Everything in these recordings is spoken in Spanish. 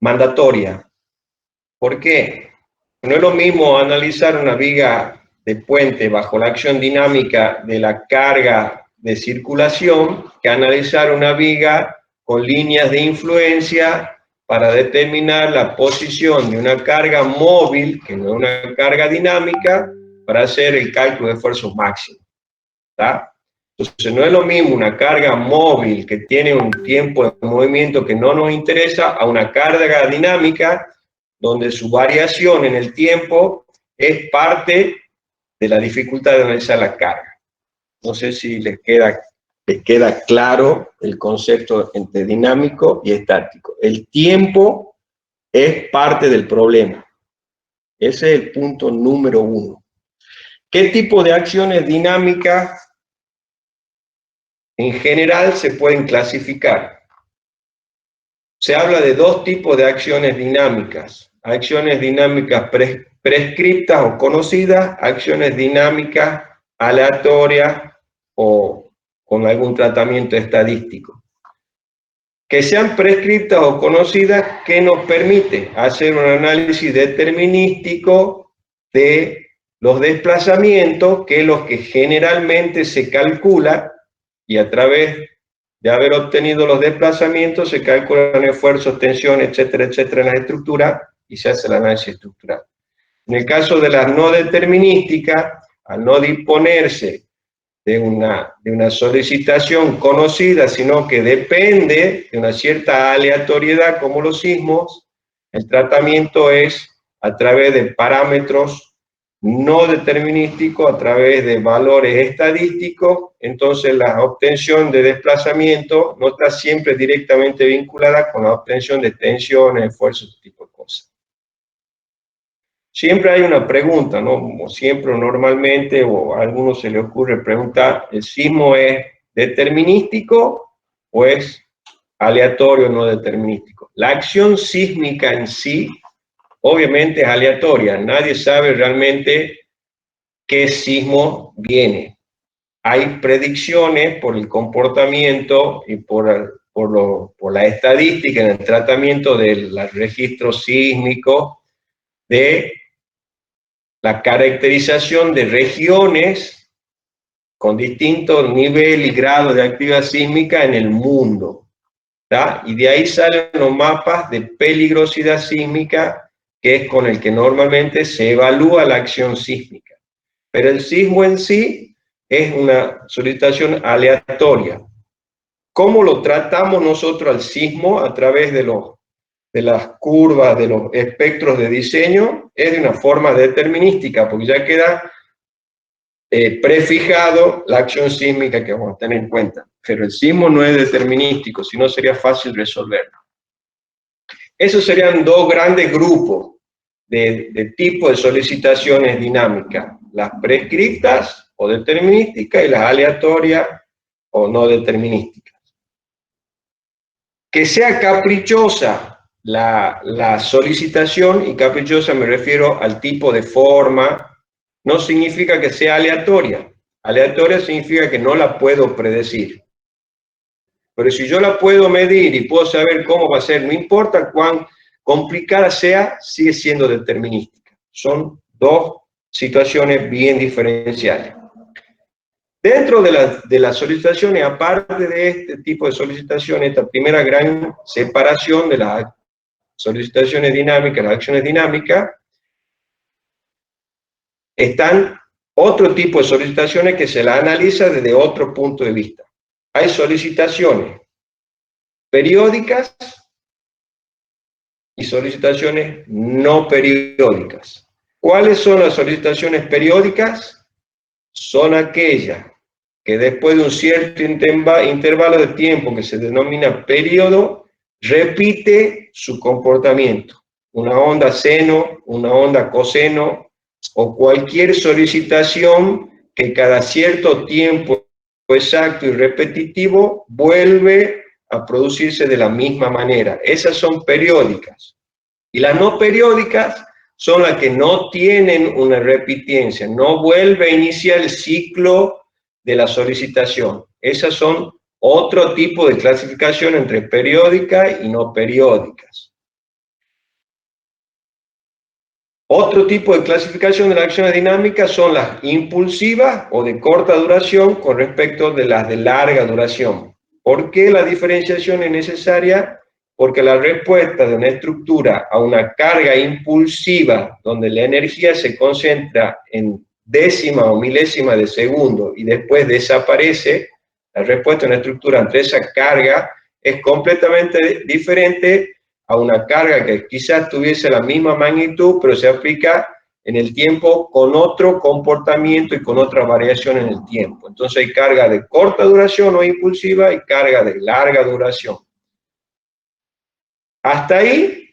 mandatoria. ¿Por qué? No es lo mismo analizar una viga de puente bajo la acción dinámica de la carga de circulación que analizar una viga con líneas de influencia para determinar la posición de una carga móvil, que no es una carga dinámica, para hacer el cálculo de esfuerzos máximos. ¿Tá? Entonces no es lo mismo una carga móvil que tiene un tiempo de movimiento que no nos interesa a una carga dinámica donde su variación en el tiempo es parte de la dificultad de analizar la carga. No sé si les queda claro el concepto entre dinámico y estático. El tiempo es parte del problema. Ese es el punto número 1. ¿Qué tipo de acciones dinámicas en general se pueden clasificar? Se habla de 2 tipos de acciones dinámicas. Acciones dinámicas prescriptas o conocidas, acciones dinámicas aleatorias o con algún tratamiento estadístico. Que sean prescriptas o conocidas, que nos permite hacer un análisis determinístico de los desplazamientos, que es lo que generalmente se calcula, y a través de haber obtenido los desplazamientos se calculan esfuerzos, tensiones, etcétera, etcétera, en la estructura, y se hace el análisis estructural. En el caso de las no determinísticas, al no disponerse de una solicitación conocida, sino que depende de una cierta aleatoriedad, como los sismos, el tratamiento es a través de parámetros no determinísticos, a través de valores estadísticos. Entonces la obtención de desplazamiento no está siempre directamente vinculada con la obtención de tensiones, esfuerzos, este tipo de cosas. Siempre hay una pregunta, ¿no? Como siempre, normalmente, o a algunos se le ocurre preguntar, ¿el sismo es determinístico o es aleatorio o no determinístico? La acción sísmica en sí, obviamente es aleatoria. Nadie sabe realmente qué sismo viene. Hay predicciones por el comportamiento y por la estadística en el tratamiento del registro sísmico, de la caracterización de regiones con distintos niveles y grados de actividad sísmica en el mundo. ¿Tá? Y de ahí salen los mapas de peligrosidad sísmica, que es con el que normalmente se evalúa la acción sísmica. Pero el sismo en sí es una solicitación aleatoria. ¿Cómo lo tratamos nosotros al sismo? A través de las curvas, de los espectros de diseño, es de una forma determinística, porque ya queda prefijado la acción sísmica que vamos a tener en cuenta. Pero el sismo no es determinístico, si no sería fácil resolverlo. Esos serían 2 grandes grupos de tipo de solicitaciones dinámicas: las prescriptas o determinísticas y las aleatorias o no determinísticas. Que sea caprichosa la solicitación, y caprichosa me refiero al tipo de forma, no significa que sea aleatoria. Aleatoria significa que no la puedo predecir. Pero si yo la puedo medir y puedo saber cómo va a ser, no importa cuán complicada sea, sigue siendo determinística. Son 2 situaciones bien diferenciales. Dentro de las solicitaciones, aparte de este tipo de solicitaciones, esta primera gran separación de las solicitaciones dinámicas, las acciones dinámicas, están otro tipo de solicitaciones que se la analiza desde otro punto de vista. Hay solicitaciones periódicas y solicitaciones no periódicas. ¿Cuáles son las solicitaciones periódicas? Son aquellas que después de un cierto intervalo de tiempo que se denomina periodo, repite su comportamiento. Una onda seno, una onda coseno, o cualquier solicitación que cada cierto tiempo exacto y repetitivo vuelve a producirse de la misma manera. Esas son periódicas. Y las no periódicas son las que no tienen una repitencia, no vuelve a iniciar el ciclo de la solicitación. Esas son otro tipo de clasificación entre periódicas y no periódicas. Otro tipo de clasificación de las acciones dinámicas son las impulsivas o de corta duración con respecto de las de larga duración. ¿Por qué la diferenciación es necesaria? Porque la respuesta de una estructura a una carga impulsiva, donde la energía se concentra en décima o milésima de segundo y después desaparece, la respuesta de una estructura ante esa carga es completamente diferente a una carga que quizás tuviese la misma magnitud, pero se aplica en el tiempo con otro comportamiento y con otra variación en el tiempo. Entonces hay carga de corta duración o impulsiva y carga de larga duración. Hasta ahí,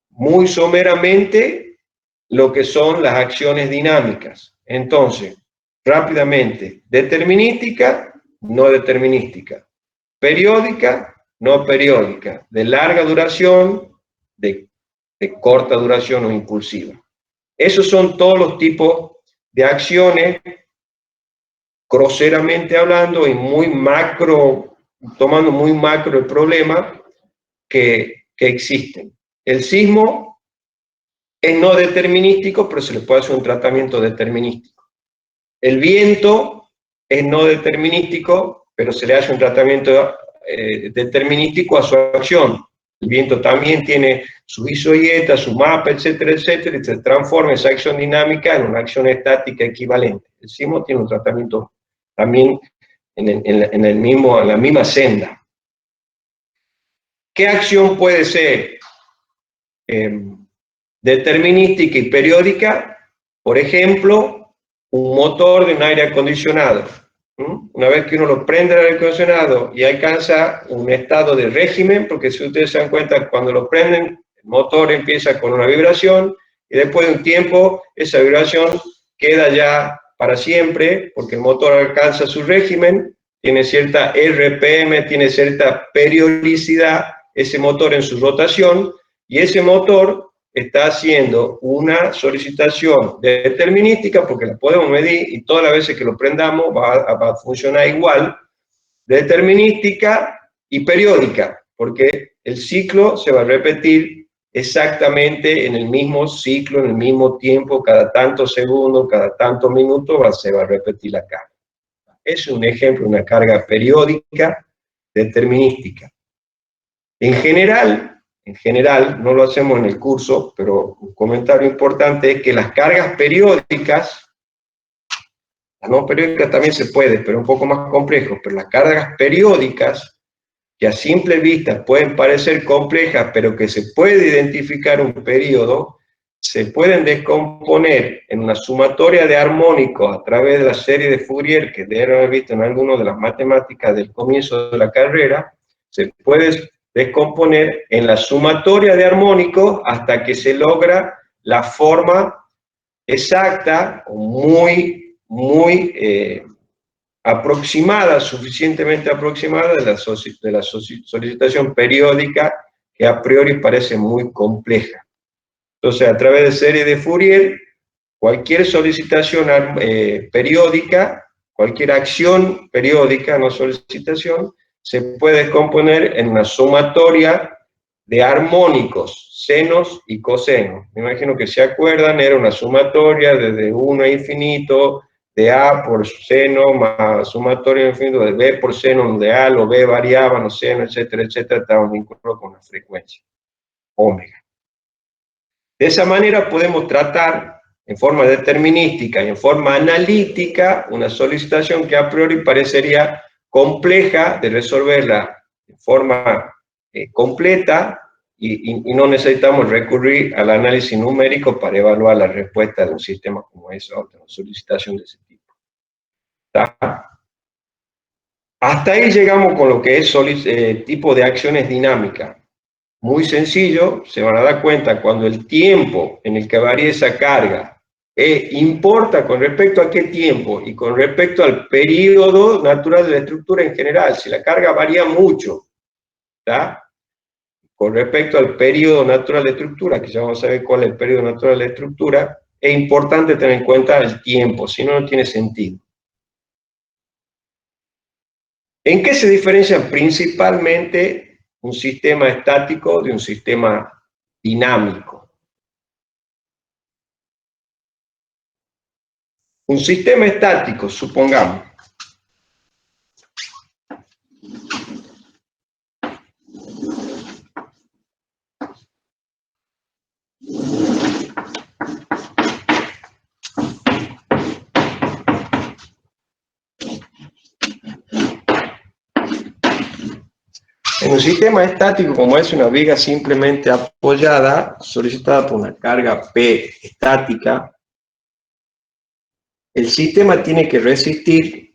muy someramente, lo que son las acciones dinámicas. Entonces, rápidamente, determinística, no determinística, periódica, no periódica, de larga duración, de corta duración o impulsiva. Esos son todos los tipos de acciones, groseramente hablando, y muy macro, tomando muy macro el problema que existen. El sismo es no determinístico, pero se le puede hacer un tratamiento determinístico. El viento es no determinístico, pero se le hace un tratamiento determinístico a su acción. El viento también tiene su isoieta, su mapa, etcétera, etcétera, y se transforma esa acción dinámica en una acción estática equivalente. El sismo tiene un tratamiento también en la misma senda. ¿Qué acción puede ser determinística y periódica? Por ejemplo, un motor de un aire acondicionado. Una vez que uno lo prende el aire acondicionado y alcanza un estado de régimen, porque si ustedes se dan cuenta, cuando lo prenden, el motor empieza con una vibración y después de un tiempo esa vibración queda ya para siempre, porque el motor alcanza su régimen, tiene cierta RPM, tiene cierta periodicidad ese motor en su rotación, y ese motor está haciendo una solicitación determinística, porque la podemos medir y todas las veces que lo prendamos va a funcionar igual, determinística y periódica, porque el ciclo se va a repetir exactamente en el mismo ciclo, en el mismo tiempo, cada tantos segundos, cada tantos minutos se va a repetir la carga. Es un ejemplo de una carga periódica determinística. En general, no lo hacemos en el curso, pero un comentario importante es que las cargas periódicas, las no periódicas también se puede, pero un poco más complejo, pero las cargas periódicas, que a simple vista pueden parecer complejas, pero que se puede identificar un periodo, se pueden descomponer en una sumatoria de armónicos a través de la serie de Fourier, que deben haber visto en alguna de las matemáticas del comienzo de la carrera, se puede descomponer en la sumatoria de armónicos hasta que se logra la forma exacta, o muy aproximada, suficientemente aproximada de la solicitación periódica, que a priori parece muy compleja. Entonces, a través de serie de Fourier, cualquier solicitación periódica, cualquier acción periódica, no solicitación, se puede descomponer en una sumatoria de armónicos, senos y cosenos. Me imagino que se acuerdan, era una sumatoria desde 1 a infinito, de A por seno, más sumatoria infinito de B por seno, donde A o B variaban, los senos, etcétera, etcétera, estaban vinculados con la frecuencia omega. De esa manera podemos tratar en forma determinística y en forma analítica una solicitación que a priori parecería compleja de resolverla de forma completa, y no necesitamos recurrir al análisis numérico para evaluar la respuesta de un sistema como ese, o de una solicitación de ese tipo. ¿Está? Hasta ahí llegamos con lo que es tipo de acciones dinámicas. Muy sencillo, se van a dar cuenta cuando el tiempo en el que varía esa carga importa con respecto a qué tiempo y con respecto al periodo natural de la estructura en general. Si la carga varía mucho, ¿tá? Con respecto al periodo natural de estructura, que ya vamos a ver cuál es el periodo natural de la estructura, es importante tener en cuenta el tiempo, si no, no tiene sentido. ¿En qué se diferencian principalmente un sistema estático de un sistema dinámico? Un sistema estático, supongamos. En un sistema estático, como es una viga simplemente apoyada, solicitada por una carga P estática, el sistema tiene que resistir,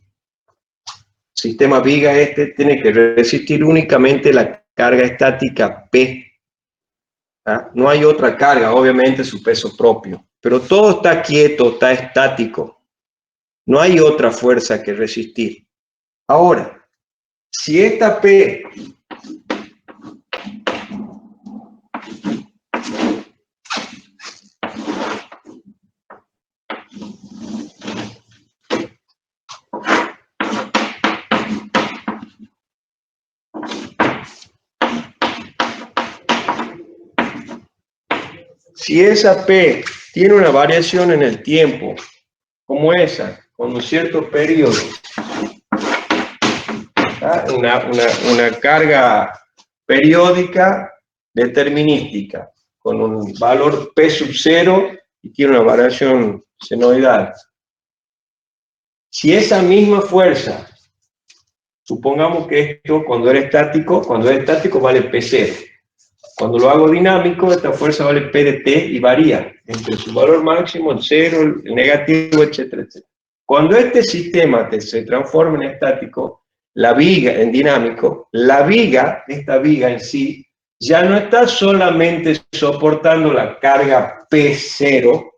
sistema viga tiene que resistir únicamente la carga estática P. ¿Ah? No hay otra carga, obviamente su peso propio, pero todo está quieto, está estático. No hay otra fuerza que resistir. Ahora, si esta P si esa P tiene una variación en el tiempo, como esa, con un cierto periodo, una carga periódica determinística, con un valor P sub 0 y tiene una variación senoidal. Si esa misma fuerza, supongamos que esto cuando es estático vale P0. Cuando lo hago dinámico, esta fuerza vale P de T y varía entre su valor máximo, el 0, el negativo, etcétera, etcétera. Cuando este sistema se transforma en estático, la viga, en dinámico, la viga, esta viga en sí, ya no está solamente soportando la carga P0,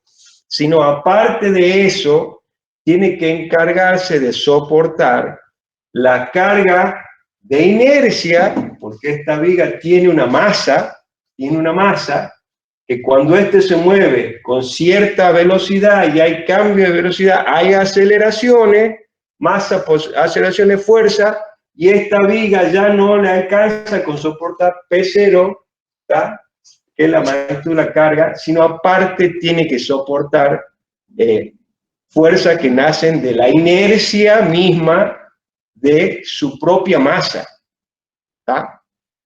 sino aparte de eso, tiene que encargarse de soportar la carga de inercia, porque esta viga tiene una masa que cuando este se mueve con cierta velocidad y hay cambio de velocidad, hay aceleraciones, masa, aceleraciones, fuerza, y esta viga ya no le alcanza con soportar P0, ¿tá? Que es la magnitud de la carga, sino aparte tiene que soportar fuerzas que nacen de la inercia misma de su propia masa. ¿Tá?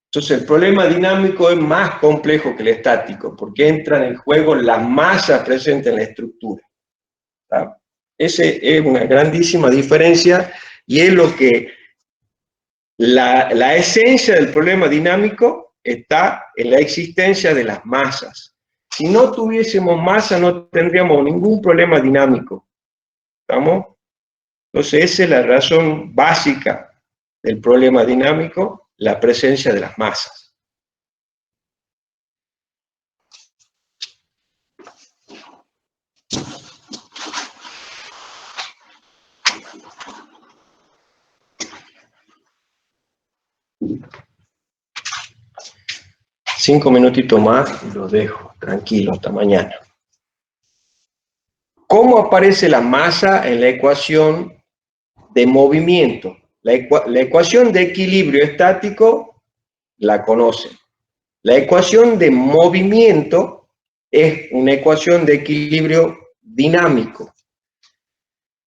Entonces el problema dinámico es más complejo que el estático, porque entran en juego las masas presentes en la estructura. ¿Tá? Esa es una grandísima diferencia y es lo que la esencia del problema dinámico está en la existencia de las masas. Si no tuviésemos masa no tendríamos ningún problema dinámico. ¿Estamos? Entonces esa es la razón básica del problema dinámico, la presencia de las masas. Cinco minutitos más y los dejo tranquilo hasta mañana. ¿Cómo aparece la masa en la ecuación de movimiento? La ecuación de equilibrio estático la conocen. La ecuación de movimiento es una ecuación de equilibrio dinámico.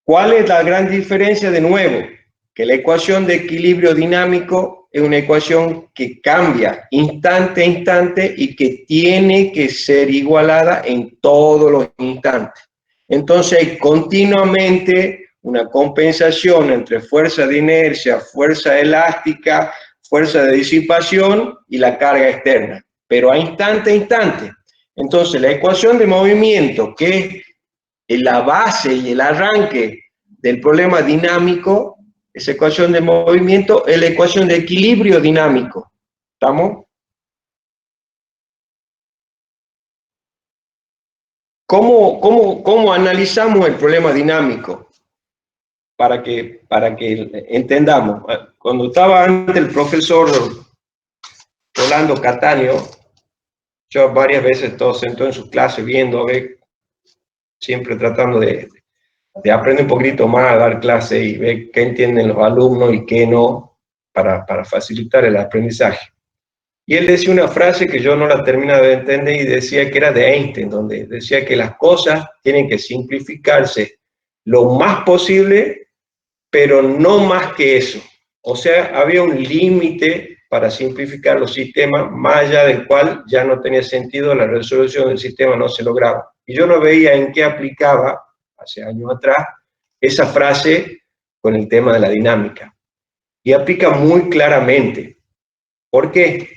¿Cuál es la gran diferencia de nuevo? Que la ecuación de equilibrio dinámico es una ecuación que cambia instante a instante y que tiene que ser igualada en todos los instantes. Entonces hay continuamente una compensación entre fuerza de inercia, fuerza elástica, fuerza de disipación y la carga externa, pero a instante a instante. Entonces la ecuación de movimiento, que es la base y el arranque del problema dinámico, esa ecuación de movimiento es la ecuación de equilibrio dinámico. ¿Estamos? ¿Cómo analizamos el problema dinámico? Para que entendamos. Cuando estaba antes el profesor Rolando Cataño, yo varias veces todo sentado en su clase viendo, siempre tratando de aprender un poquito más a dar clase y ver qué entienden los alumnos y qué no, para facilitar el aprendizaje. Y él decía una frase que yo no la terminaba de entender y decía que era de Einstein, donde decía que las cosas tienen que simplificarse lo más posible, pero no más que eso. O sea, había un límite para simplificar los sistemas, más allá del cual ya no tenía sentido, la resolución del sistema no se lograba. Y yo no veía en qué aplicaba, hace años atrás, esa frase con el tema de la dinámica. Y aplica muy claramente. ¿Por qué?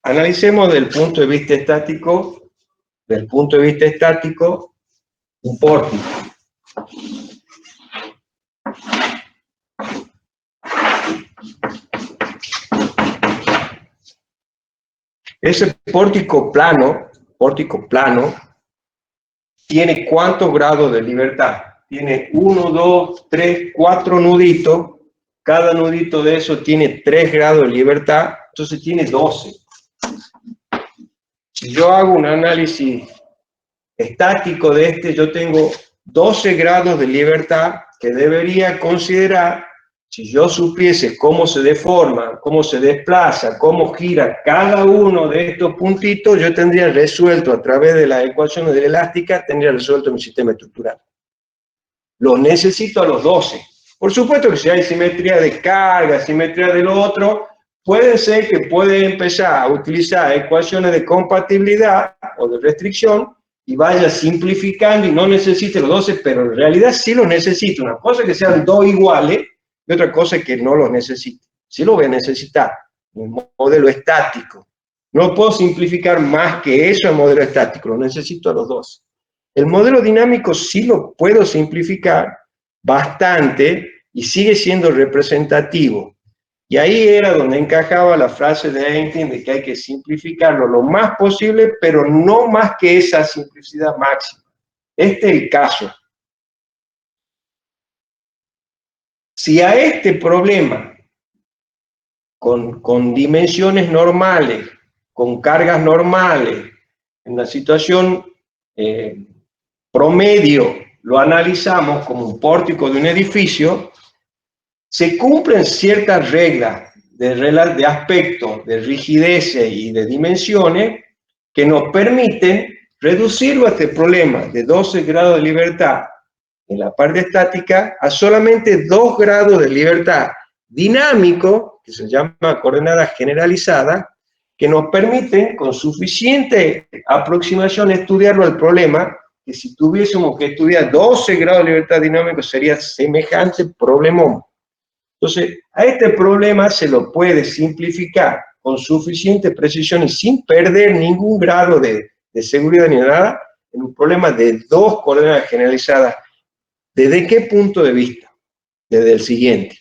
Analicemos desde el punto de vista estático, un pórtico. Ese pórtico plano, tiene ¿cuántos grados de libertad? Tiene 1, 2, 3, 4 nuditos. Cada nudito de eso tiene 3 grados de libertad, entonces tiene 12. Si yo hago un análisis estático de este, yo tengo 12 grados de libertad que debería considerar. Si yo supiese cómo se deforma, cómo se desplaza, cómo gira cada uno de estos puntitos, yo tendría resuelto a través de las ecuaciones de elástica, tendría resuelto mi sistema estructural. Los necesito a los 12. Por supuesto que si hay simetría de carga, simetría de lo otro, puede ser que puede empezar a utilizar ecuaciones de compatibilidad o de restricción y vaya simplificando y no necesite los 12, pero en realidad sí los necesito. Una cosa es que sean dos iguales y otra cosa es que no los necesite. Sí lo voy a necesitar, un modelo estático. No puedo simplificar más que eso en modelo estático, lo necesito a los 12. El modelo dinámico sí lo puedo simplificar bastante y sigue siendo representativo. Y ahí era donde encajaba la frase de Einstein de que hay que simplificarlo lo más posible, pero no más que esa simplicidad máxima. Este es el caso. Si a este problema, con dimensiones normales, con cargas normales, en la situación promedio, lo analizamos como un pórtico de un edificio, se cumplen ciertas reglas de aspecto, de rigidez y de dimensiones que nos permiten reducirlo a este problema de 12 grados de libertad en la parte estática a solamente 2 grados de libertad dinámico, que se llama coordenada generalizada, que nos permiten con suficiente aproximación estudiarlo al problema, que si tuviésemos que estudiar 12 grados de libertad dinámico sería semejante problemón. Entonces, a este problema se lo puede simplificar con suficiente precisión y sin perder ningún grado de seguridad ni nada, en un problema de 2 coordenadas generalizadas. ¿Desde qué punto de vista? Desde el siguiente.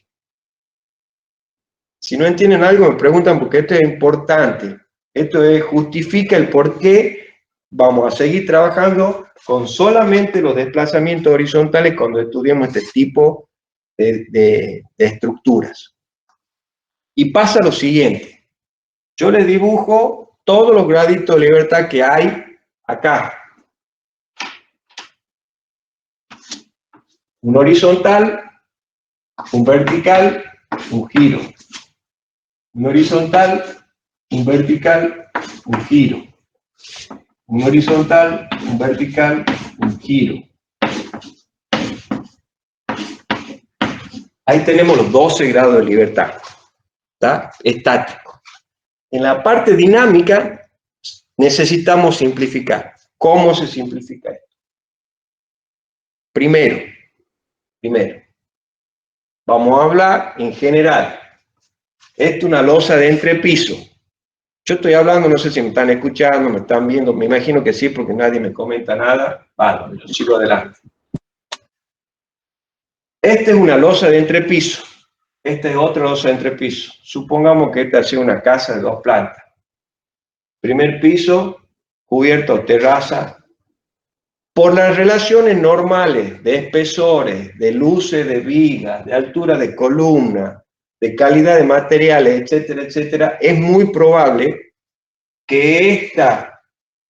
Si no entienden algo, me preguntan porque esto es importante. Esto justifica el por qué vamos a seguir trabajando con solamente los desplazamientos horizontales cuando estudiamos este tipo de estructuras. Y pasa lo siguiente. Yo les dibujo todos los graditos de libertad que hay acá. Un horizontal, un vertical, un giro. Un horizontal, un vertical, un giro. Un horizontal, un vertical, un giro. Ahí tenemos los 12 grados de libertad, ¿tá? Estático. En la parte dinámica necesitamos simplificar. ¿Cómo se simplifica esto? Primero, vamos a hablar en general. Esto es una losa de entrepiso. Yo estoy hablando, no sé si me están escuchando, me están viendo, me imagino que sí, porque nadie me comenta nada. Vale, yo sigo adelante. Esta es una losa de entrepiso. Esta es otra losa de entrepiso. Supongamos que esta ha sido una casa de 2 plantas. Primer piso, cubierto, terraza. Por las relaciones normales de espesores, de luces de vigas, de altura de columna, de calidad de materiales, etcétera, etcétera, es muy probable que esta,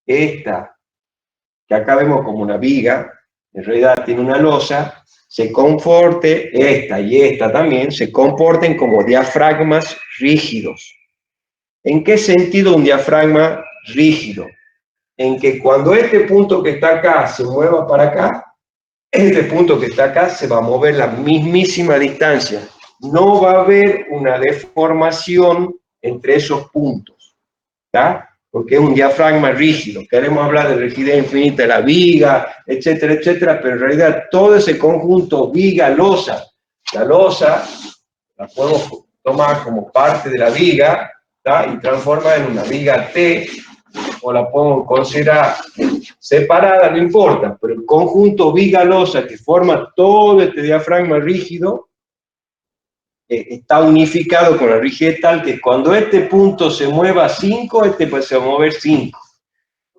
que acá vemos como una viga, en realidad tiene una losa, se comporte, esta y esta también, se comporten como diafragmas rígidos. ¿En qué sentido un diafragma rígido? En que cuando este punto que está acá se mueva para acá, este punto que está acá se va a mover la mismísima distancia. No va a haber una deformación entre esos puntos, ¿tá? Porque es un diafragma rígido. Queremos hablar de rigidez infinita de la viga, etcétera, etcétera, pero en realidad todo ese conjunto viga-losa, la losa la podemos tomar como parte de la viga, ¿tá? Y transformar en una viga T, o la podemos considerar separada, no importa, pero el conjunto viga-losa que forma todo este diafragma rígido está unificado con la rigidez tal que cuando este punto se mueva 5, este pues se va a mover 5.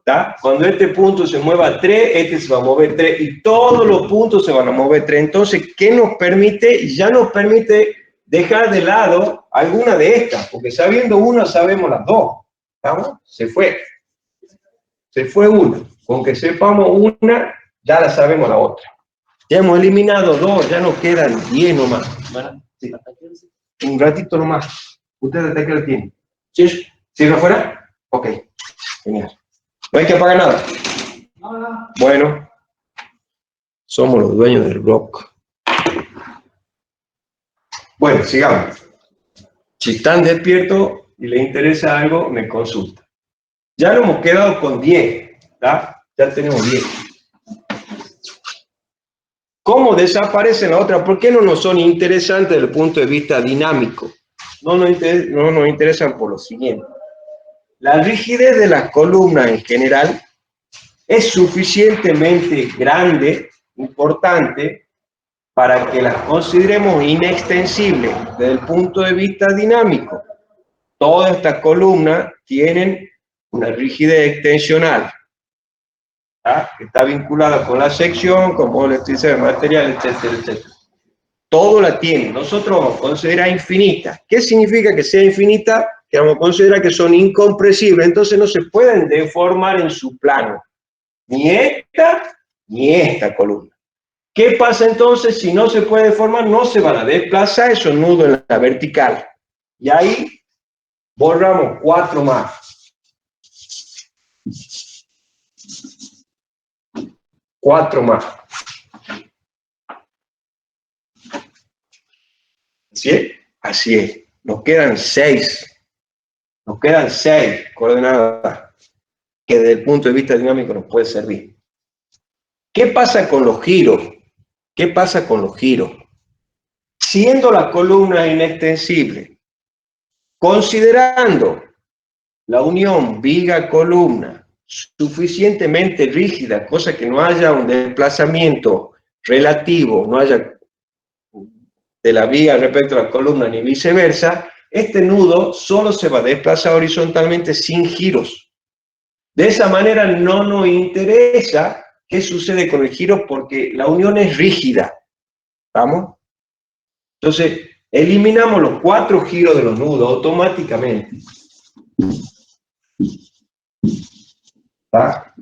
¿Tá? Cuando este punto se mueva 3, este se va a mover 3, y todos los puntos se van a mover 3. Entonces, ¿qué nos permite? Ya nos permite dejar de lado alguna de estas, porque sabiendo una sabemos las dos. ¿Estamos? Se fue una. Con que sepamos una, ya la sabemos la otra. Ya hemos eliminado 2, ya nos quedan 10 nomás. Sí. Un ratito nomás. ¿Ustedes hasta qué hora tienen? ¿Sí? ¿Sigue afuera? Ok. Genial. ¿No hay que pagar nada? Bueno, somos los dueños del rock. Bueno, sigamos. Si están despiertos y les interesa algo, me consultan. Ya nos hemos quedado con 10, ¿tá? Ya tenemos 10. ¿Cómo desaparecen las otras? ¿Por qué no nos son interesantes desde el punto de vista dinámico? No nos interesan por lo siguiente. La rigidez de las columnas en general es suficientemente grande, importante, para que las consideremos inextensibles desde el punto de vista dinámico. Todas estas columnas tienen una rigidez extensional, ¿tá? Que está vinculada con la sección, con modo electricidad de material, etcétera, etcétera. Todo la tiene. Nosotros vamos a considerar infinita. ¿Qué significa que sea infinita? Que vamos a considerar que son incompresibles, entonces no se pueden deformar en su plano. Ni esta columna. ¿Qué pasa entonces si no se puede deformar? No se van a desplazar esos nudos en la vertical. Y ahí borramos 4 más. 4 más. ¿Así es? Así es. Nos quedan 6. Nos quedan 6 coordenadas que desde el punto de vista dinámico nos puede servir. ¿Qué pasa con los giros? ¿Qué pasa con los giros? Siendo la columna inextensible, considerando la unión viga-columna suficientemente rígida, cosa que no haya un desplazamiento relativo, no haya de la viga respecto a la columna ni viceversa, este nudo solo se va a desplazar horizontalmente sin giros. De esa manera no nos interesa qué sucede con el giro porque la unión es rígida. ¿Vamos? Entonces, eliminamos los 4 giros de los nudos automáticamente. ¿Tá?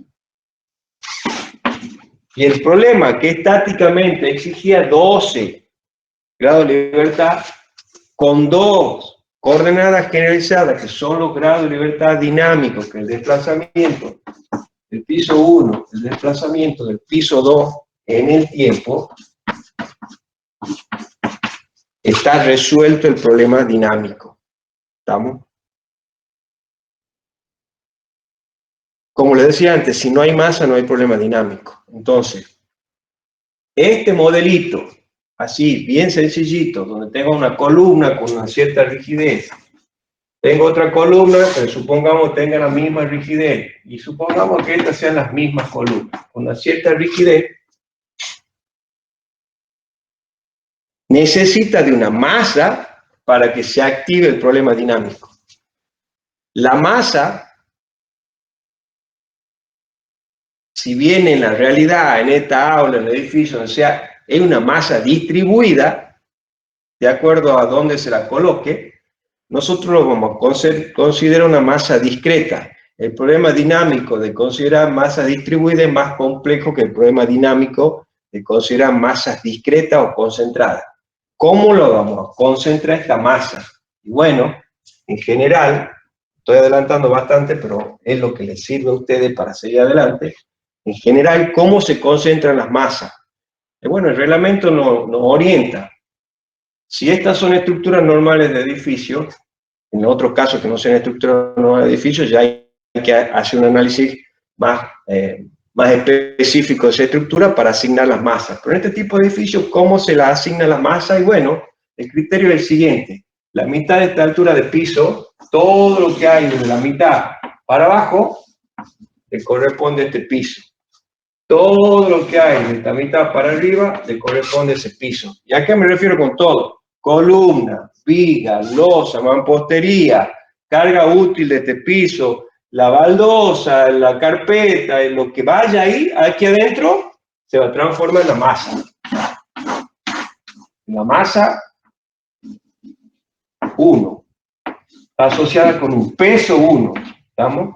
Y el problema que estáticamente exigía 12 grados de libertad con 2 coordenadas generalizadas que son los grados de libertad dinámicos, que es el desplazamiento del piso 1, el desplazamiento del piso 2 en el tiempo, está resuelto el problema dinámico. ¿Estamos? Como les decía antes, si no hay masa no hay problema dinámico. Entonces, este modelito, así, bien sencillito, donde tengo una columna con una cierta rigidez, tengo otra columna que supongamos tenga la misma rigidez, y supongamos que estas sean las mismas columnas, con una cierta rigidez, necesita de una masa para que se active el problema dinámico. La masa, si bien en la realidad, en esta aula, en el edificio, o sea, es una masa distribuida, de acuerdo a dónde se la coloque, nosotros lo vamos a considerar una masa discreta. El problema dinámico de considerar masa distribuida es más complejo que el problema dinámico de considerar masas discretas o concentradas. ¿Cómo lo vamos a concentrar esta masa? Y bueno, en general, estoy adelantando bastante, pero es lo que les sirve a ustedes para seguir adelante. En general, ¿cómo se concentran las masas? Bueno, el reglamento nos orienta. Si estas son estructuras normales de edificio, en otros casos que no sean estructuras normales de edificio, ya hay que hacer un análisis más específico de esa estructura para asignar las masas. Pero en este tipo de edificios, ¿cómo se la asigna la masa? Y bueno, el criterio es el siguiente. La mitad de esta altura de piso, todo lo que hay de la mitad para abajo, le corresponde a este piso. Todo lo que hay de esta mitad para arriba, le corresponde a ese piso. ¿Y a qué me refiero con todo? Columna, viga, losa, mampostería, carga útil de este piso, la baldosa, la carpeta, lo que vaya ahí, aquí adentro, se va a transformar en la masa. La masa 1 está asociada con un peso 1. ¿Estamos?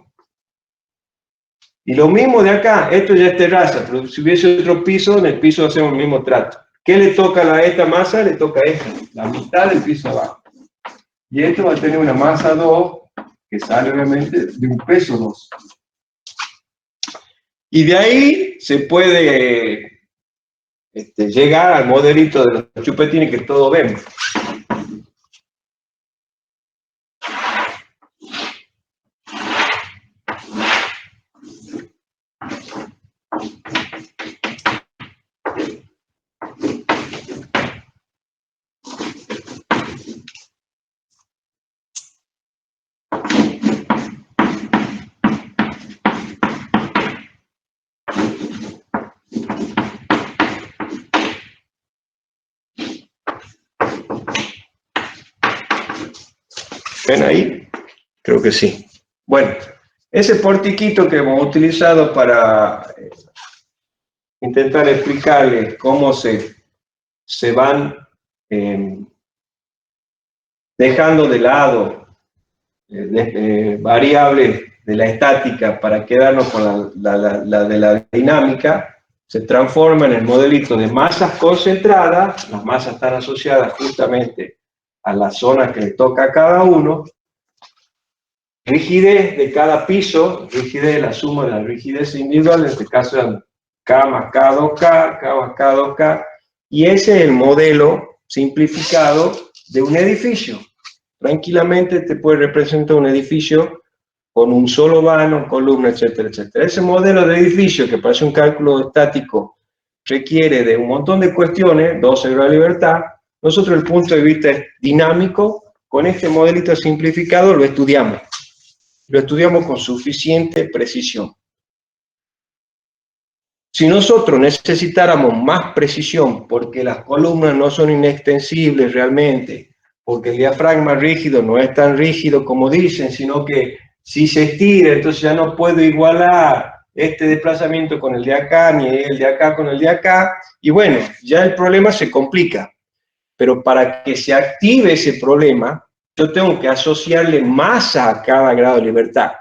Y lo mismo de acá, esto ya es terraza, pero si hubiese otro piso, en el piso hacemos el mismo trato. ¿Qué le toca a esta masa? Le toca a esta, la mitad del piso abajo. Y esto va a tener una masa 2, que sale obviamente de un peso 2. Y de ahí se puede llegar al modelito de los chupetines que todos vemos. ¿Ven ahí? Creo que sí. Bueno, ese portiquito que hemos utilizado para intentar explicarles cómo se van dejando de lado variables de la estática para quedarnos con la de la dinámica, se transforma en el modelito de masas concentradas. Las masas están asociadas justamente a la zona que le toca a cada uno. Rigidez de cada piso, rigidez, la suma de la rigidez individual, en este caso es K más K2K, K más K2K, y ese es el modelo simplificado de un edificio. Tranquilamente te puede representar un edificio con un solo vano, columna, etcétera, etcétera. Ese modelo de edificio, que parece un cálculo estático, requiere de un montón de cuestiones, 12 grados de libertad. Nosotros, el punto de vista es dinámico, con este modelito simplificado lo estudiamos. Lo estudiamos con suficiente precisión. Si nosotros necesitáramos más precisión, porque las columnas no son inextensibles realmente, porque el diafragma rígido no es tan rígido como dicen, sino que si se estira, entonces ya no puedo igualar este desplazamiento con el de acá, ni el de acá con el de acá, y bueno, ya el problema se complica. Pero para que se active ese problema, yo tengo que asociarle masa a cada grado de libertad.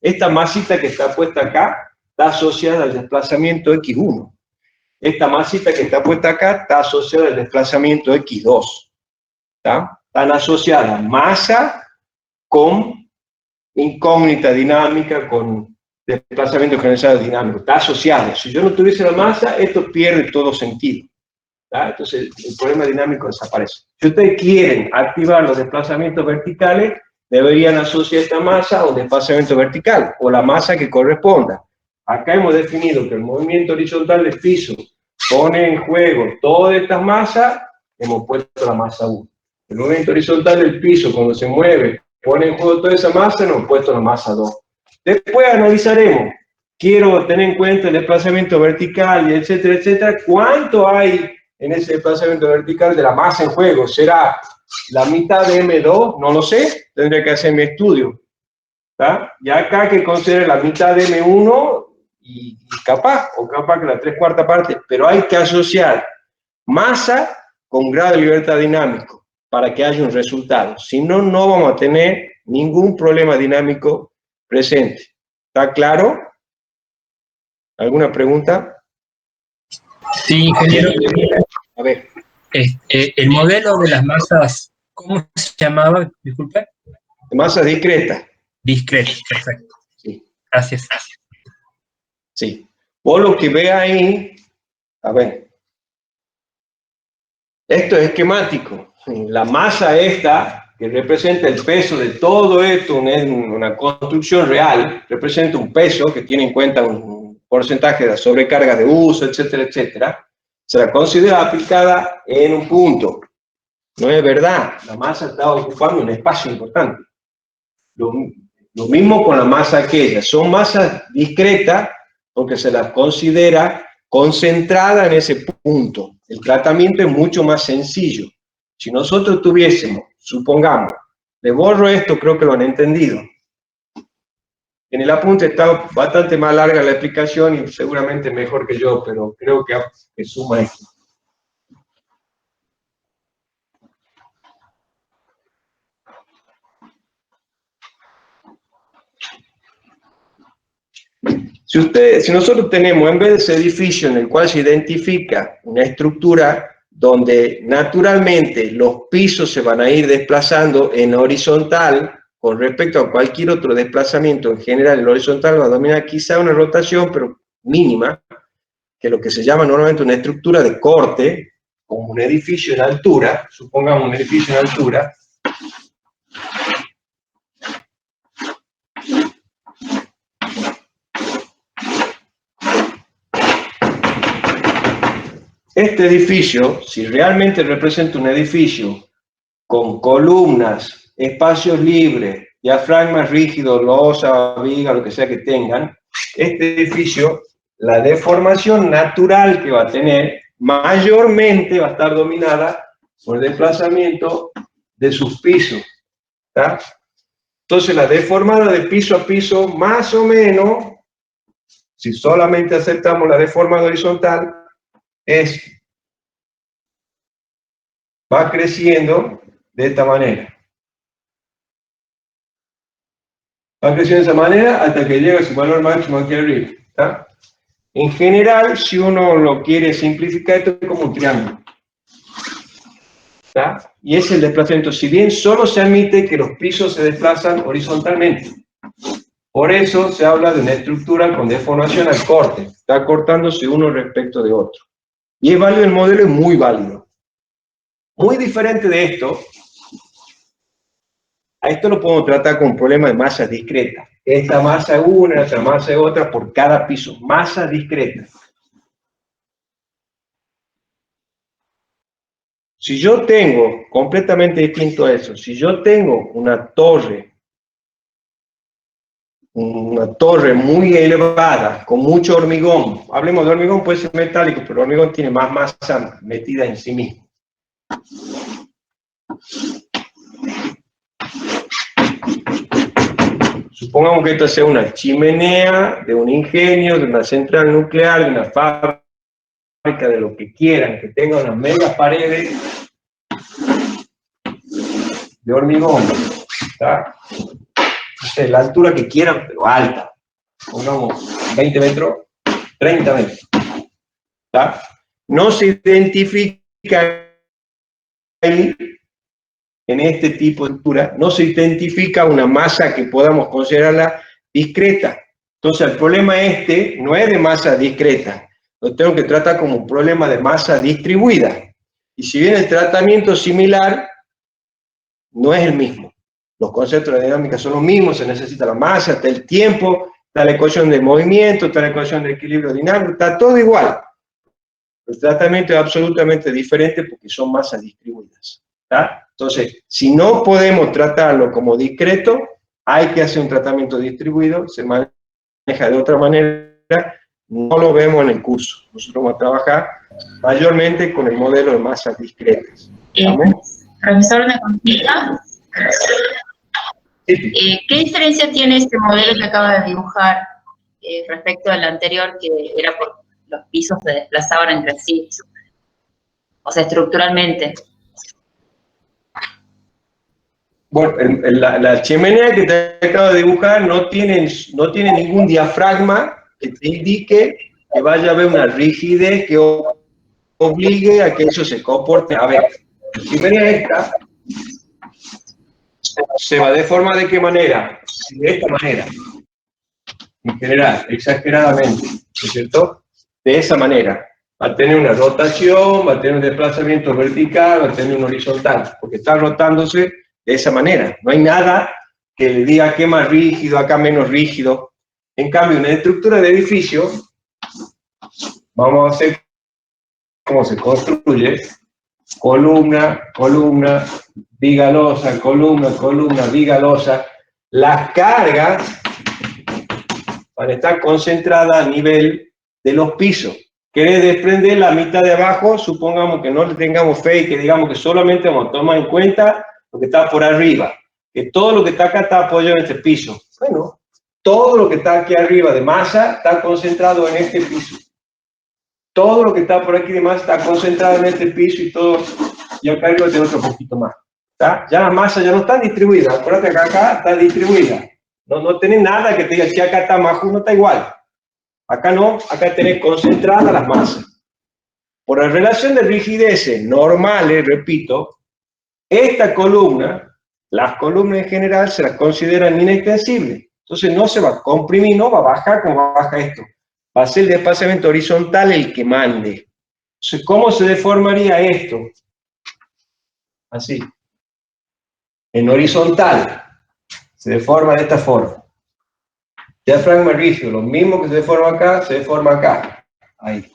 Esta masita que está puesta acá está asociada al desplazamiento X1. Esta masita que está puesta acá está asociada al desplazamiento X2. ¿Está? Están asociadas masa con incógnita dinámica, con desplazamiento generalizado dinámico. Está asociado. Si yo no tuviese la masa, esto pierde todo sentido. Entonces el problema dinámico desaparece. Si ustedes quieren activar los desplazamientos verticales, deberían asociar esta masa a un desplazamiento vertical, o la masa que corresponda. Acá hemos definido que el movimiento horizontal del piso pone en juego todas estas masas, hemos puesto la masa 1. El movimiento horizontal del piso, cuando se mueve, pone en juego toda esa masa, hemos puesto la masa 2. Después analizaremos, quiero tener en cuenta el desplazamiento vertical, y etcétera, etcétera, ¿cuánto hay en ese desplazamiento vertical de la masa en juego? ¿Será la mitad de M2? No lo sé, tendría que hacer mi estudio. ¿Está? Y acá que considere la mitad de M1 y capaz, o capaz que la 3/4 parte, pero hay que asociar masa con grado de libertad dinámico para que haya un resultado. Si no, no vamos a tener ningún problema dinámico presente. ¿Está claro? ¿Alguna pregunta? Sí, ingeniero. A ver. El modelo de las masas, ¿cómo se llamaba? Disculpe. Masas discretas. Discretas, perfecto. Sí. Gracias. Sí. Vos lo que ve ahí, a ver, Esto es esquemático. La masa esta, que representa el peso de todo esto, una construcción real, representa un peso que tiene en cuenta un porcentaje de la sobrecarga de uso, etcétera, etcétera. Se la considera aplicada en un punto. No es verdad. La masa está ocupando un espacio importante. Lo mismo con la masa aquella. Son masas discretas porque se las considera concentrada en ese punto. El tratamiento es mucho más sencillo. Si nosotros tuviésemos, supongamos, le borro esto, creo que lo han entendido. En el apunte está bastante más larga la explicación y seguramente mejor que yo, pero creo que suma esto. Si nosotros tenemos, en vez de ese edificio en el cual se identifica una estructura donde naturalmente los pisos se van a ir desplazando en horizontal con respecto a cualquier otro desplazamiento, en general el horizontal va a dominar quizá una rotación, pero mínima, que es lo que se llama normalmente una estructura de corte, como un edificio en altura, supongamos un edificio en altura. Este edificio, si realmente representa un edificio con columnas, espacios libres, diafragmas rígidos, losa, viga, lo que sea que tengan, este edificio, la deformación natural que va a tener, mayormente va a estar dominada por el desplazamiento de sus pisos. ¿Tá? Entonces, la deformada de piso a piso, más o menos, si solamente aceptamos la deformada horizontal, va creciendo de esta manera. Va creciendo de esa manera hasta que llega a su valor máximo aquí arriba. ¿Tá? En general, si uno lo quiere simplificar, esto es como un triángulo. ¿Tá? Y es el desplazamiento. Si bien solo se admite que los pisos se desplazan horizontalmente. Por eso se habla de una estructura con deformación al corte. Está cortándose uno respecto de otro. Y es válido el modelo, es muy válido. Muy diferente de esto, a esto lo podemos tratar con un problema de masa discreta. Esta masa es una, esta masa es otra por cada piso. Masa discreta. Si yo tengo, completamente distinto a eso, si yo tengo una torre muy elevada, con mucho hormigón, hablemos de hormigón, puede ser metálico, pero el hormigón tiene más masa metida en sí mismo. Supongamos que esto sea una chimenea de un ingenio, de una central nuclear, de una fábrica, de lo que quieran, que tenga unas megas paredes de hormigón. ¿Tá? La altura que quieran, pero alta. Pongamos 20 metros, 30 metros. ¿Tá? No se identifica ahí, en este tipo de estructura, no se identifica una masa que podamos considerarla discreta. Entonces, el problema no es de masa discreta, lo tengo que tratar como un problema de masa distribuida. Y si bien el tratamiento es similar, no es el mismo. Los conceptos de dinámica son los mismos, se necesita la masa, está el tiempo, está la ecuación de movimiento, está la ecuación de equilibrio dinámico, está todo igual. El tratamiento es absolutamente diferente porque son masas distribuidas. ¿Tá? Entonces, si no podemos tratarlo como discreto, hay que hacer un tratamiento distribuido, se maneja de otra manera, no lo vemos en el curso. Nosotros vamos a trabajar mayormente con el modelo de masas discretas. Profesor, una consulta. ¿Qué diferencia tiene este modelo que acaba de dibujar respecto al anterior, que era por los pisos se desplazaban entre sí? O sea, estructuralmente. Bueno, la chimenea que te acabo de dibujar no tiene ningún diafragma que te indique que vaya a haber una rigidez que obligue a que eso se comporte. A ver, la chimenea esta se va a deformar ¿de qué manera? De esta manera. En general, exageradamente, ¿no es cierto? De esa manera. va a tener una rotación, va a tener un desplazamiento vertical, va a tener un horizontal, porque está rotándose de esa manera. No hay nada que le diga acá más rígido, acá menos rígido. En cambio, en la estructura de edificio, vamos a hacer cómo se construye: columna, columna, viga losa, columna, columna, viga losa. Las cargas van a estar concentradas a nivel de los pisos. Quiere desprender la mitad de abajo, supongamos que no le tengamos fe y que digamos que solamente vamos a tomar en cuenta lo que está por arriba, que todo lo que está acá está apoyado en este piso. Bueno, todo lo que está aquí arriba de masa está concentrado en este piso. Todo lo que está por aquí de masa está concentrado en este piso y todo, y acá arriba tiene otro poquito más. ¿Está? Ya las masas ya no están distribuidas. Acuérdate que acá está distribuida. No tenés nada que te diga si acá está más uno, está igual. Acá no, acá tenés concentradas las masas. Por la relación de rigideces normales, repito, esta columna, las columnas en general se las consideran inextensibles. Entonces no se va a comprimir, no va a bajar como baja esto. Va a ser el desplazamiento horizontal el que mande. Entonces, ¿cómo se deformaría esto? Así. En horizontal. Se deforma de esta forma. Diafragma rígido, lo mismo que se deforma acá, se deforma acá. Ahí.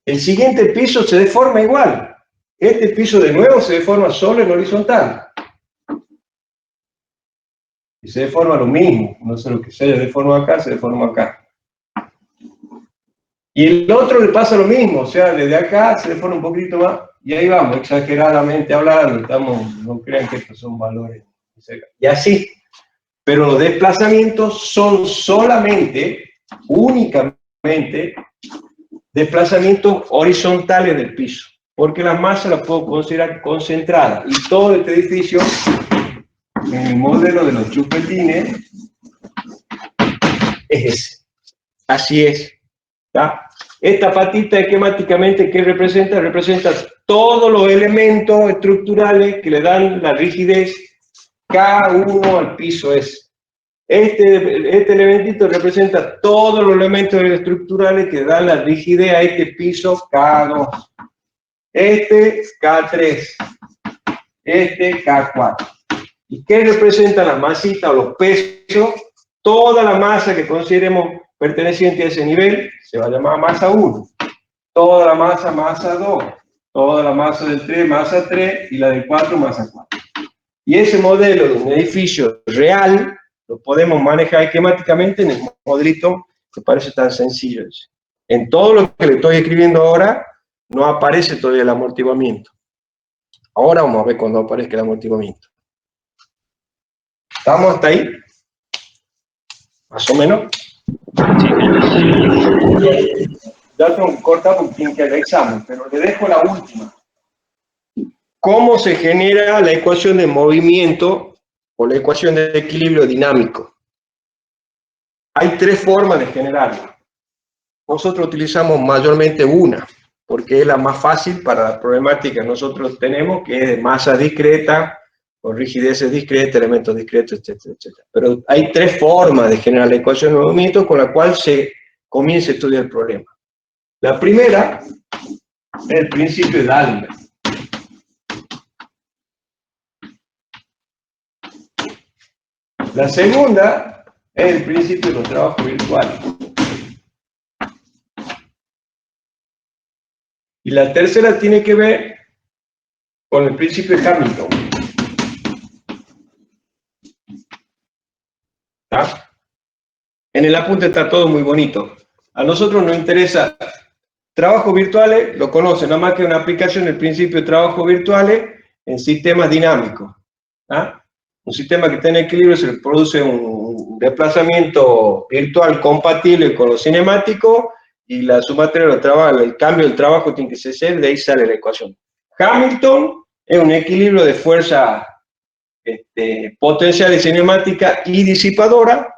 El siguiente piso se deforma igual. Este piso de nuevo se deforma solo en horizontal. Y se deforma lo mismo. No sé lo que se deforma acá, se deforma acá. Y el otro le pasa lo mismo, o sea, desde acá se deforma un poquito más. Y ahí vamos, exageradamente hablando. No crean que estos son valores. Y así. Pero los desplazamientos son solamente, únicamente, desplazamientos horizontales del piso, porque las masas las puedo considerar concentradas. Y todo este edificio, en el modelo de los chupetines, es ese. Así es. ¿Tá? Esta patita esquemáticamente, ¿qué representa? Representa todos los elementos estructurales que le dan la rigidez cada uno al piso ese. Este elementito representa todos los elementos estructurales que dan la rigidez a este piso K2. Este K3. Este K4. ¿Y qué representan las masitas o los pesos? Toda la masa que consideremos perteneciente a ese nivel se va a llamar masa 1. Toda la masa, masa 2. Toda la masa del 3, masa 3. Y la del 4, masa 4. Y ese modelo de un edificio real lo podemos manejar esquemáticamente en el modelito que parece tan sencillo. En todo lo que le estoy escribiendo ahora, no aparece todavía el amortiguamiento. Ahora vamos a ver cuando aparezca el amortiguamiento. ¿Estamos hasta ahí? ¿Más o menos? Ya tengo que cortar porque tiene que haber examen, pero le dejo la última. ¿Cómo se genera la ecuación de movimiento o la ecuación de equilibrio dinámico? Hay tres formas de generarla. Nosotros utilizamos mayormente una, porque es la más fácil para la problemática que nosotros tenemos, que es de masa discreta, con rigideces discretas, elementos discretos, etcétera, etcétera. Pero hay tres formas de generar la ecuación de movimiento con la cual se comienza a estudiar el problema. La primera es el principio de D'Alembert. La segunda es el principio de los trabajos virtuales. Y la tercera tiene que ver con el principio de Hamilton. ¿Está? En el apunte está todo muy bonito. A nosotros nos interesa trabajos virtuales, lo conocen, nada más que una aplicación del principio de trabajos virtuales en sistemas dinámicos. ¿Ah? Un sistema que está en equilibrio se le produce un desplazamiento virtual compatible con lo cinemático y la sumatoria del trabajo, el cambio del trabajo tiene que ser, de ahí sale la ecuación. Hamilton es un equilibrio de fuerza potencial y cinemática y disipadora.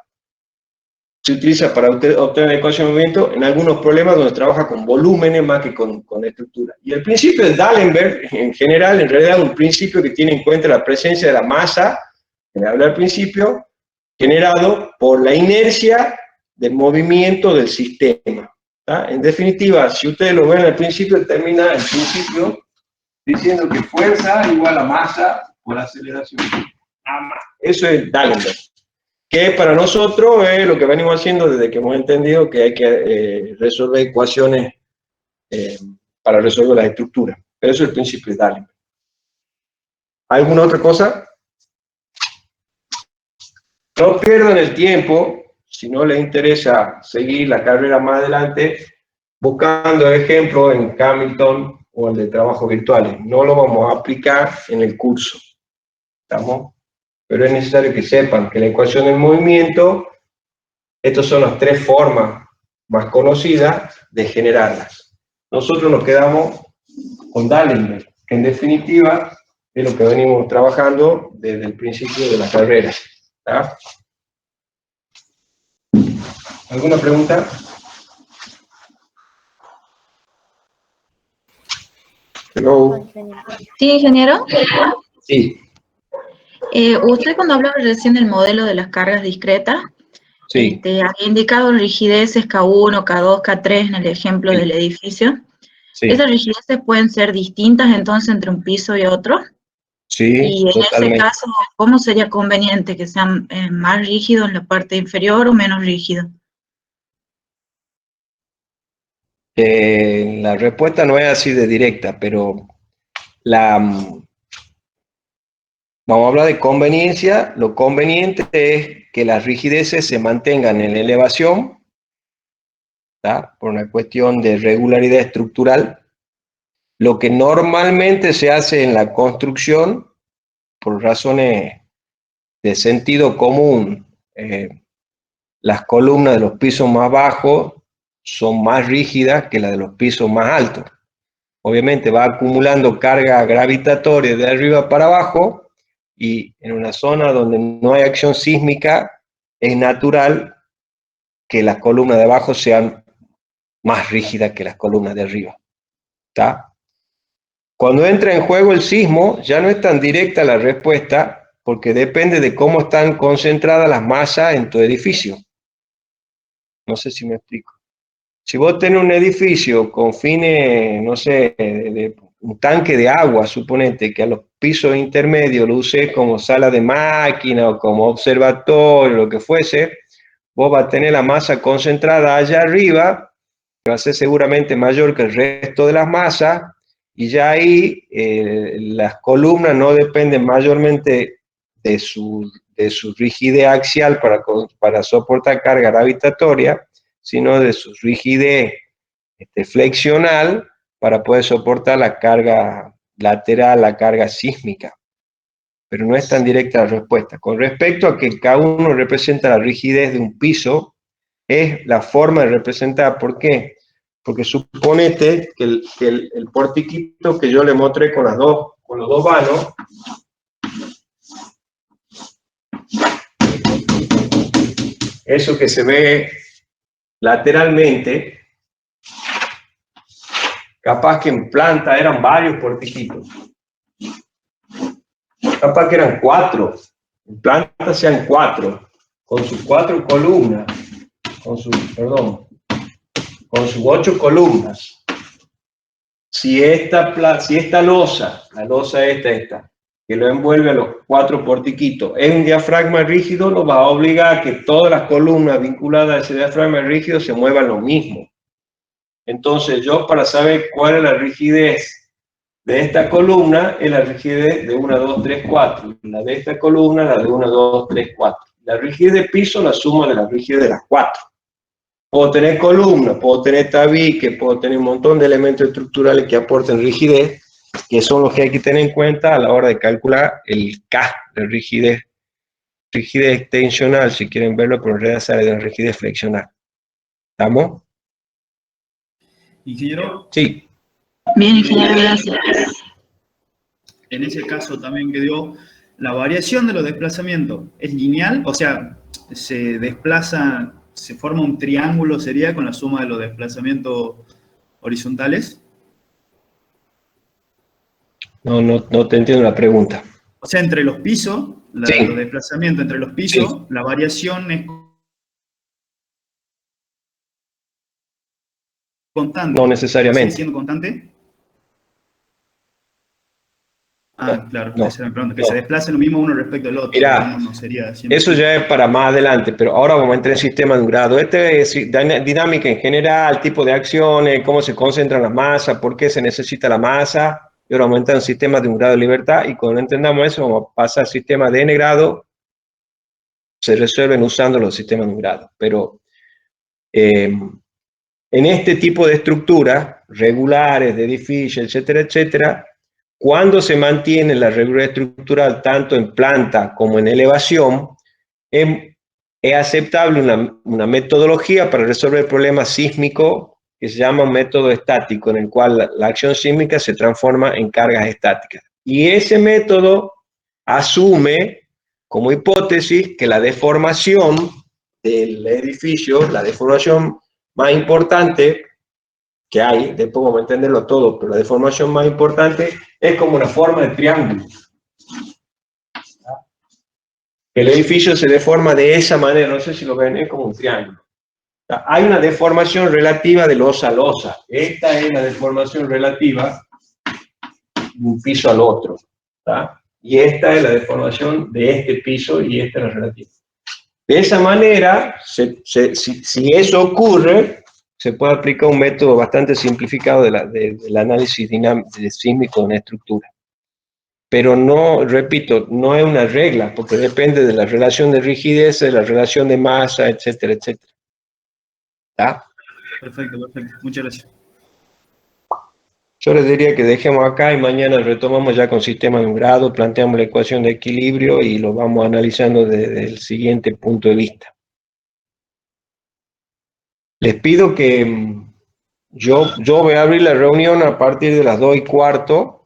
Se utiliza para obtener la ecuación de movimiento en algunos problemas donde trabaja con volúmenes más que con estructura. Y el principio de D'Alembert, en general, en realidad es un principio que tiene en cuenta la presencia de la masa, que hablé al principio, generado por la inercia del movimiento del sistema. ¿Tá? En definitiva, si ustedes lo ven al principio, termina el principio diciendo que fuerza igual a masa por aceleración. Eso es D'Alembert, que para nosotros es lo que venimos haciendo desde que hemos entendido que hay que resolver ecuaciones para resolver las estructuras. Pero eso es el principio de D'Alembert. ¿Alguna otra cosa? No pierdan el tiempo, si no les interesa seguir la carrera más adelante, buscando ejemplos en Hamilton o el de trabajos virtuales. No lo vamos a aplicar en el curso. ¿Estamos? Pero es necesario que sepan que la ecuación del movimiento, estas son las tres formas más conocidas de generarlas. Nosotros nos quedamos con D'Alembert, que en definitiva es lo que venimos trabajando desde el principio de la carrera. ¿Está? ¿Alguna pregunta? Hello. Sí, ingeniero. Sí. Usted cuando hablaba recién del modelo de las cargas discretas, Sí. había indicado rigideces K1, K2, K3 en el ejemplo del edificio. Sí. ¿Esas rigideces pueden ser distintas entonces entre un piso y otro? Sí, Y en totalmente. ese caso, ¿cómo sería conveniente que sean más rígidos en la parte inferior o menos rígidos? La respuesta no es así de directa, pero vamos a hablar de conveniencia. Lo conveniente es que las rigideces se mantengan en elevación, ¿tá? Por una cuestión de regularidad estructural. Lo que normalmente se hace en la construcción, por razones de sentido común, las columnas de los pisos más bajos son más rígidas que las de los pisos más altos. Obviamente va acumulando carga gravitatoria de arriba para abajo, y en una zona donde no hay acción sísmica es natural que las columnas de abajo sean más rígidas que las columnas de arriba. ¿Está? Cuando entra en juego el sismo, ya no es tan directa la respuesta, porque depende de cómo están concentradas las masas en tu edificio. No sé si me explico. Si vos tenés un edificio con fines, no sé, de un tanque de agua, suponete que a los pisos intermedios lo uses como sala de máquina o como observatorio, lo que fuese, vos vas a tener la masa concentrada allá arriba, que va a ser seguramente mayor que el resto de las masas, y ya ahí las columnas no dependen mayormente de su rigidez axial para soportar carga gravitatoria, sino de su rigidez flexional para poder soportar la carga lateral, la carga sísmica. Pero no es tan directa la respuesta. Con respecto a que cada uno representa la rigidez de un piso, es la forma de representar. ¿Por qué? Porque suponete que el portiquito que yo le mostré con los dos vanos, eso que se ve lateralmente, capaz que en planta eran varios portiquitos. Capaz que eran 4. En planta sean 4. Con sus 4 columnas. Con sus 8 columnas. Si esta losa, la losa esta, que lo envuelve a los 4 portiquitos, es un diafragma rígido, lo va a obligar a que todas las columnas vinculadas a ese diafragma rígido se muevan lo mismo. Entonces yo, para saber cuál es la rigidez de esta columna, es la rigidez de 1, 2, 3, 4. La de esta columna, la de 1, 2, 3, 4. La rigidez de piso la suma de la rigidez de las 4. Puedo tener columnas, puedo tener tabique, puedo tener un montón de elementos estructurales que aporten rigidez, que son los que hay que tener en cuenta a la hora de calcular el K de rigidez. Rigidez extensional, si quieren verlo, pero en realidad sale de la rigidez flexional. ¿Estamos? Ingeniero. Sí. Bien, ingeniero, gracias. En ese caso también que dio, la variación de los desplazamientos es lineal, o sea, se desplaza, se forma un triángulo, sería con la suma de los desplazamientos horizontales. No te entiendo la pregunta. O sea, entre los pisos, Sí. los desplazamientos entre los pisos, Sí. la variación es constante. No necesariamente. ¿Sigue siendo constante? Ah, claro, no, esa es la pregunta, que no. se desplace lo mismo uno respecto al otro. Mirá, no sería siempre eso así. ya es para más adelante, pero ahora vamos a entrar en sistema de un grado. Este es dinámica en general, tipo de acciones, cómo se concentran las masas, por qué se necesita la masa, y ahora vamos a entrar en sistemas de un grado de libertad, y cuando entendamos eso, vamos a pasar al sistema de n grado, se resuelven usando los sistemas de un grado. Pero en este tipo de estructuras, regulares, de edificios, etcétera, etcétera, cuando se mantiene la regularidad estructural tanto en planta como en elevación, es aceptable una metodología para resolver el problema sísmico que se llama un método estático, en el cual la acción sísmica se transforma en cargas estáticas. Y ese método asume como hipótesis que la deformación del edificio, la deformación más importante que hay, después vamos a entenderlo todo, pero la deformación más importante es como una forma de triángulo. El edificio se deforma de esa manera, no sé si lo ven, es como un triángulo. Hay una deformación relativa de losa a losa. Esta es la deformación relativa de un piso al otro. ¿Tá? Y esta es la deformación de este piso y esta es la relativa. De esa manera, si eso ocurre, se puede aplicar un método bastante simplificado del análisis sísmico de una estructura. Pero no, repito, no es una regla, porque depende de la relación de rigidez, de la relación de masa, etcétera, etcétera. ¿Tá? Perfecto. Muchas gracias. Yo les diría que dejemos acá y mañana retomamos ya con sistema de un grado, planteamos la ecuación de equilibrio y lo vamos analizando desde el siguiente punto de vista. Les pido que yo voy a abrir la reunión a partir de las 2:15.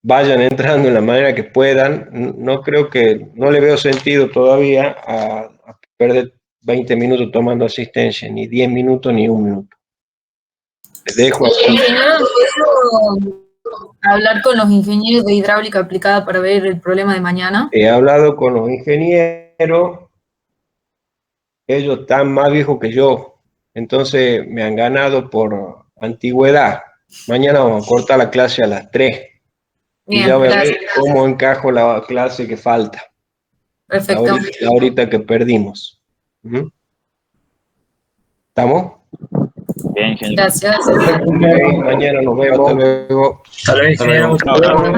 Vayan entrando en la manera que puedan. No creo que, no le veo sentido todavía a perder 20 minutos tomando asistencia, ni 10 minutos, ni 1 minuto. Les dejo así. Ingeniero, ¿puedo hablar con los ingenieros de hidráulica aplicada para ver el problema de mañana? He hablado con los ingenieros, ellos están más viejos que yo, entonces me han ganado por antigüedad. Mañana vamos a cortar la clase a las 3. Bien, Y ya voy a ver gracias. cómo encajo la clase que falta. Perfecto. La horita que perdimos. ¿Mm? ¿Estamos? Bien, ingeniero. Gracias. Ok, mañana nos vemos. Hasta luego, ingeniero. Hasta luego. Muchas gracias.